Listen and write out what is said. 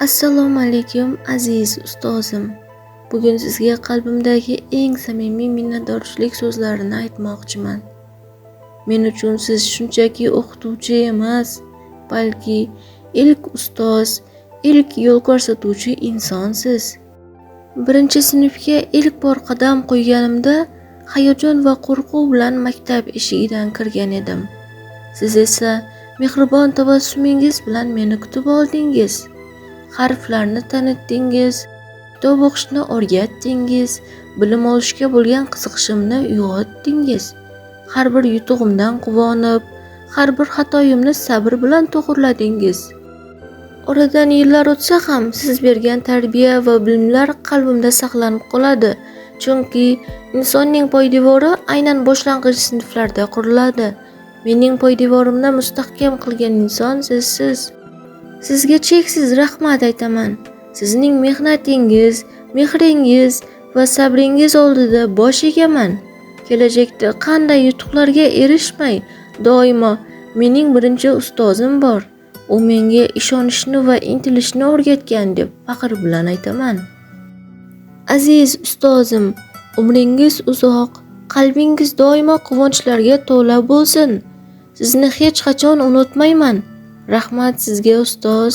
Assalomu alaykum aziz ustozim. Bugun sizga qalbimdagi eng samimiy minnatdorchilik so'zlarini aytmoqchiman. Men uchun siz shunchaki o'qituvchi emas, balki ilk ustoz, ilk yo'l ko'rsatuvchi insonsiz. Birinchi sinfga ilk bor qadam qo'yganimda hayajon va qo'rquv bilan maktab eshigidan kirgan edim. Siz esa mehribon tabassumingiz bilan meni kutib oldingiz. Harflarni tanitdingiz, kitob o'qishni o'rgatdingiz, bilim olishga bo'lgan qiziqishimni uyg'otdingiz. Har bir yutug'imdan quvonib, har bir xatoyimni sabr bilan to'g'riladingiz. Oradan yillar o'tsa ham siz bergan tarbiya va bilimlar qalbimda saqlanib qoladi. Chunki insonning poydevori aynan boshlang'ich sinflarda quriladi. Mening poydevorimni mustahkam qilgan inson sizsiz. Sizga cheksiz rahmat aytaman. Sizning mehnatingiz, mehringiz va sabringiz oldida bosh egaman. Kelajakda qanday yutuqlarga erishmay, doimo mening birinchi ustozim bor. U menga ishonishni va intilishni o'rgatgan deb faxr bilan aytaman. Aziz ustozim, umringiz uzoq, qalbingiz doimo quvonchlarga to'la bo'lsin. Sizni hech qachon unutmayman. Rahmat sizga ustoz.